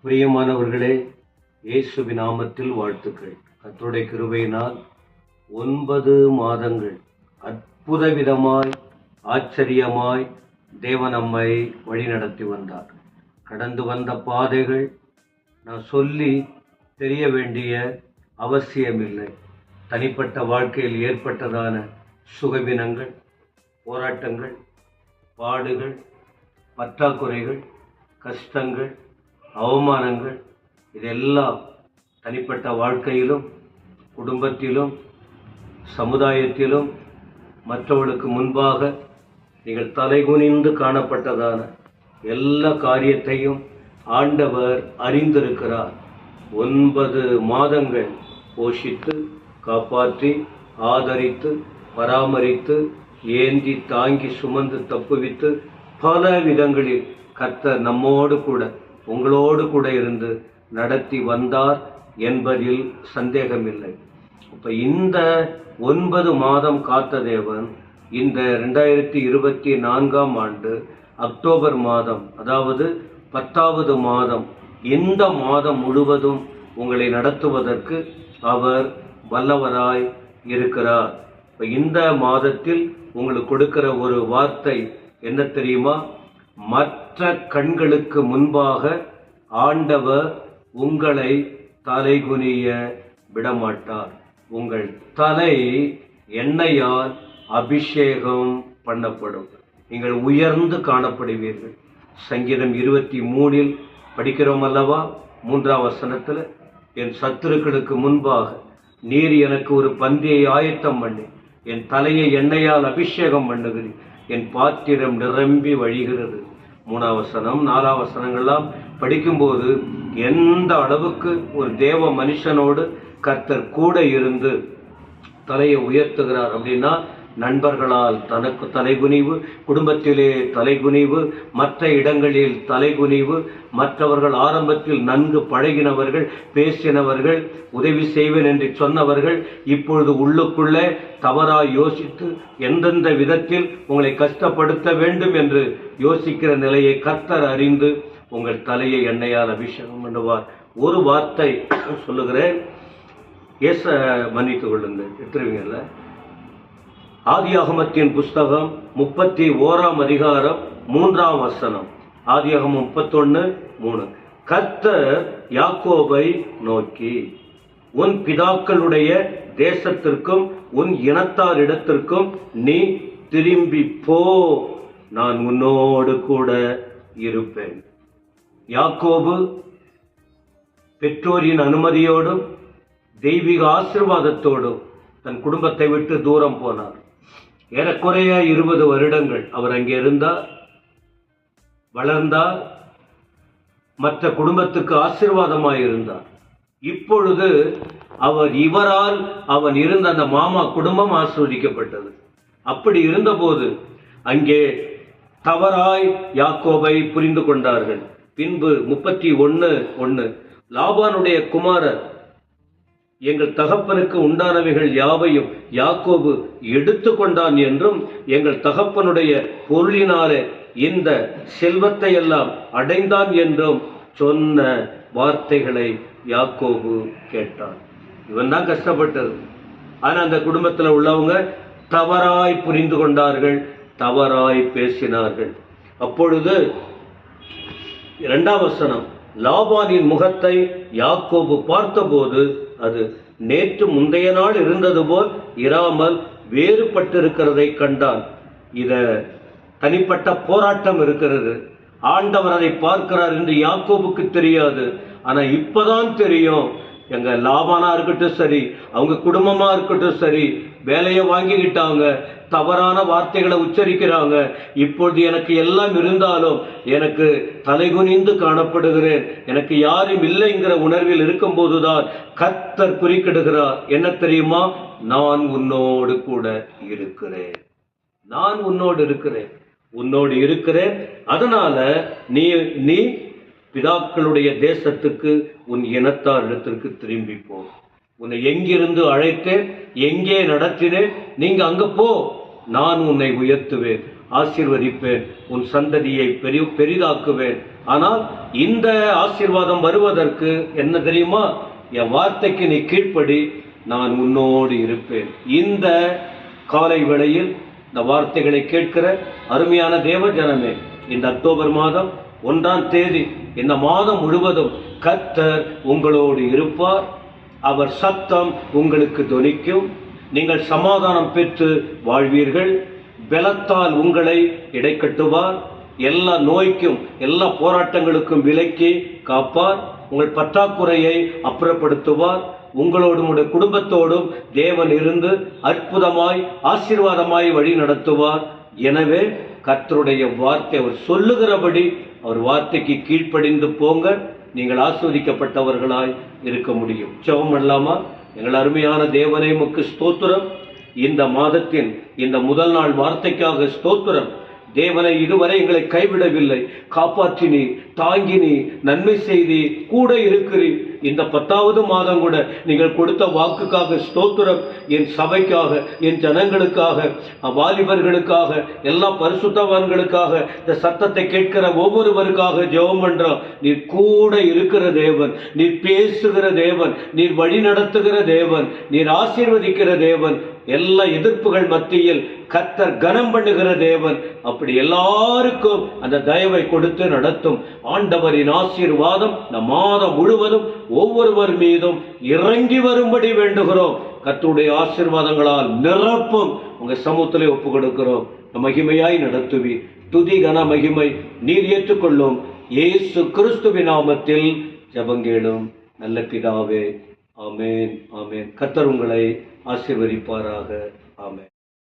பிரியமானவர்களே, இயேசுவின் நாமத்தில் வாழ்த்துக்கள். கர்த்தருடைய கிருபையினால் 9 மாதங்கள் அற்புத விதமாய் ஆச்சரியமாய் தேவன் நம்மை வழிநடத்தி வந்தார். கடந்து வந்த பாதைகள் நான் சொல்லி தெரிய வேண்டிய அவசியமில்லை. தனிப்பட்ட வாழ்க்கையில் ஏற்பட்டதான சுகவீனங்கள், போராட்டங்கள், பாடுகள், பற்றாக்குறைகள், கஷ்டங்கள், அவமானங்கள், இதெல்லாம் தனிப்பட்ட வாழ்க்கையிலும் குடும்பத்திலும் சமுதாயத்திலும் மற்றவர்களுக்கு முன்பாக நீங்கள் தலைகுனிந்து காணப்பட்டதான எல்லா காரியத்தையும் ஆண்டவர் அறிந்திருக்கிறார். 9 மாதங்கள் போஷித்து காப்பாற்றி ஆதரித்து பராமரித்து ஏந்தி தாங்கி சுமந்து தப்புவித்து பல விதங்களில் கர்த்தர் நம்மோடு கூட உங்களோடு கூட இருந்து நடத்தி வந்தார் என்பதில் சந்தேகமில்லை. அப்போ இந்த 9 மாதம் காத்த தேவன் இந்த 2024ஆம் ஆண்டு அக்டோபர் மாதம், அதாவது 10வது மாதம், இந்த மாதம் முழுவதும் உங்களை நடத்துவதற்கு அவர் வல்லவராய் இருக்கிறார். இப்போ இந்த மாதத்தில் உங்களுக்கு கொடுக்கிற ஒரு வார்த்தை என்ன தெரியுமா? மற்ற கண்களுக்கு முன்பாக ஆண்டவர் உங்களை தலைகுனிய விடமாட்டார். உங்கள் தலை எண்ணெயால் அபிஷேகம் பண்ணப்படும். நீங்கள் உயர்ந்து காணப்படுவீர்கள். சங்கீதம் 23 படிக்கிறோம் அல்லவா? 3ஆம் வசனத்தில், என் சத்துருக்களுக்கு முன்பாக நீர் எனக்கு ஒரு பந்தியை ஆயத்தம் பண்ணி என் தலையை எண்ணெயால் அபிஷேகம் பண்ணுகிறீர், என் பாத்திரம் நிரம்பி வழிகிறது. 3ஆம் வசனம் 4ஆம் வசனங்கள்லாம் படிக்கும்போது எந்த அளவுக்கு ஒரு தேவ மனுஷனோடு கர்த்தர் கூட இருந்து தலையை உயர்த்துகிறார் அப்படின்னா, நண்பர்களால் தனக்கு தலைகுனிவு, குடும்பத்திலே தலைகுனிவு, மற்ற இடங்களில் தலைகுனிவு, மற்றவர்கள் ஆரம்பத்தில் நன்கு பழகினவர்கள், பேசினவர்கள், உதவி செய்வேன் என்று சொன்னவர்கள் இப்பொழுது உள்ளுக்குள்ளே தவறாய் யோசித்து எந்தெந்த விதத்தில் உங்களை கஷ்டப்படுத்த வேண்டும் என்று யோசிக்கிற நிலையை கர்த்தர் அறிந்து உங்கள் தலையை எண்ணெயால் அபிஷேகம் பண்ணுவார். ஒரு வார்த்தை சொல்லுகிறேன், மன்னித்துக் கொள்ளுங்கள், எடுத்துருவீங்கல்ல? ஆதியாகமத்தின் புஸ்தகம் 31ஆம் அதிகாரம் 3ஆம் வசனம். ஆதியாகமம் 31:3. கர்த்தர் யாக்கோபை நோக்கி, உன் பிதாக்களுடைய தேசத்திற்கும் உன் இனத்தாரிடத்திற்கும் நீ திரும்பி போ, நான் உன்னோடு கூட இருப்பேன். யாக்கோபு பெற்றோரின் அனுமதியோடும் தெய்வீக ஆசீர்வாதத்தோடும் தன் குடும்பத்தை விட்டு தூரம் போனார். ஏறக்குறைய 20 வருடங்கள் அவர் அங்கே இருந்தார், வளர்ந்தார், மற்ற குடும்பத்துக்கு ஆசீர்வாதமாய் இருந்தார். இப்பொழுது இவரால் அவன் இருந்த அந்த மாமா குடும்பம் ஆசீர்வதிக்கப்பட்டது. அப்படி இருந்தபோது அங்கே தவறாய் யாக்கோபை புரிந்து கொண்டார்கள். பின்பு 31:1, லாபானுடைய குமாரர் எங்கள் தகப்பனுக்கு உண்டானவைகள் யாவையும் யாக்கோபு எடுத்து கொண்டான் என்றும், எங்கள் தகப்பனுடைய பொருளினாலே இந்த செல்வத்தை எல்லாம் அடைந்தான் என்றும் சொன்ன வார்த்தைகளை யாக்கோபு கேட்டான். இவன் தான் கஷ்டப்பட்டது. ஆனா அந்த குடும்பத்தில் உள்ளவங்க தவறாய் புரிந்து கொண்டார்கள், தவறாய் பேசினார்கள். அப்பொழுது 2ஆம் வசனம், லாபானின் முகத்தை யாக்கோபு பார்த்தபோது அது நேற்று முந்தைய நாள் இருந்தது போல் இராமல் வேறுபட்டிருக்கிறதை கண்டான். இத தனிப்பட்ட போராட்டம் இருக்கிறது. ஆண்டவர் அதை பார்க்கிறார் என்று யாக்கோபுக்கு தெரியாது. ஆனா இப்பதான் தெரியும். எங்க லாபானா இருக்கட்டும் சரி, அவங்க குடும்பமா இருக்கட்டும் சரி, வேலையை வாங்கிக்கிட்டாங்க, தவறான வார்த்தைகளை உச்சரிக்கிறாங்க. இப்பொழுது எனக்கு எல்லாம் இருந்தாலும் எனக்கு தலைகுனிந்து காணப்படுகிறேன், எனக்கு யாரும் இல்லைங்கிற உணர்வில் இருக்கும் போதுதான் கர்த்தர் குறுக்கிடுகிறார். என்ன தெரியுமா? நான் உன்னோடு கூட இருக்கிறேன், நான் உன்னோடு இருக்கிறேன், உன்னோடு இருக்கிறேன். அதனால நீ பிதாக்களுடைய தேசத்துக்கு உன் இனத்தார் இடத்திற்கு திரும்பி போ. உன்னை எங்கிருந்து அழைத்தேன், எங்கே நடத்தினேன், நீங்க அங்க போ, நான் உன்னை உயர்த்துவேன். ஆசீர்வதிப்பேன், உன் சந்ததியை பெரிதாக்குவேன். ஆனால் இந்த ஆசீர்வாதம் வருவதற்கு என்ன தெரியுமா? என் வார்த்தைக்கு நீ கீழ்ப்படி, நான் உன்னோடு இருப்பேன். இந்த காலை வேளையில் இந்த வார்த்தைகளை கேட்கிற அருமையான தேவ ஜனமே, இந்த அக்டோபர் மாதம் 1ஆம் தேதி இந்த மாதம் முழுவதும் கர்த்தர் உங்களோடு இருப்பார். அவர் சத்தம் உங்களுக்கு தொனிக்கும். நீங்கள் சமாதானம் பெற்று வாழ்வீர்கள். பலத்தால் உங்களை இடைக்கட்டுவார். எல்லா நோய்க்கும் எல்லா போராட்டங்களுக்கும் விலக்கி காப்பார். உங்கள் பற்றாக்குறையை அப்புறப்படுத்துவார். உங்களோடும் உடைய குடும்பத்தோடும் தேவன் இருந்து அற்புதமாய் ஆசீர்வாதமாய் வழி நடத்துவார். எனவே கர்த்தருடைய வார்த்தை அவர் சொல்லுகிறபடி அவர் வார்த்தைக்கு கீழ்ப்படிந்து போங்க. நீங்கள் ஆஸ்வதிக்கப்பட்டவர்களாய் இருக்க முடியும். ஜெபம் பண்ணலாமா? எங்கள் அருமையான தேவனே, உமக்கு ஸ்தோத்திரம். இந்த மாதத்தின் இந்த முதல் நாள் வார்த்தைக்காக ஸ்தோத்திரம். தேவனை இதுவரை எங்களை கைவிடவில்லை, காப்பாற்றினி, தாங்கினி, நன்மை செய்தி, கூட இருக்கிறீர். இந்த 10வது மாதம் கூட நீங்கள் கொடுத்த வாக்குக்காக ஸ்தோத்திரம். என் சபைக்காக, என் ஜனங்களுக்காக, வாலிபர்களுக்காக, எல்லா பரிசுத்தவான்களுக்காக, இந்த சத்தத்தை கேட்கிற ஒவ்வொருவருக்காக ஜெபம் பண்றோம். நீர் கூட இருக்கிற தேவன், நீர் பேசுகிற தேவன், நீர் வழி நடத்துகிற தேவன், நீர் ஆசீர்வதிக்கிற தேவன். எல்லா எதிர்ப்புகள் மத்தியில் கர்த்தர் கனம் பண்ணுகிற தேவன். அப்படி எல்லாருக்கும் அந்த தயவை கொடுத்து நடத்தும் ஆண்டவரின் ஆசீர்வாதம் நம் மாதம் முழுவதும் ஒவ்வொருவர் மீதும் இறங்கி வரும்படி வேண்டுகிறோம். கர்த்தருடைய ஆசீர்வாதங்களால் நிரப்பும் உங்க சமூகத்திலே ஒப்பு கொடுக்கிறோம். மகிமையாய் நடத்துவி. துதி கன மகிமை நீர் ஏற்றுக்கொள்ளும். இயேசு கிறிஸ்துவின் நாமத்தில் ஜெபங்கேளும் நல்ல பிதாவே. ஆமேன், ஆமேன். கர்த்தர் உங்களை ஆசீர்வதிப்பாராக. ஆமென்.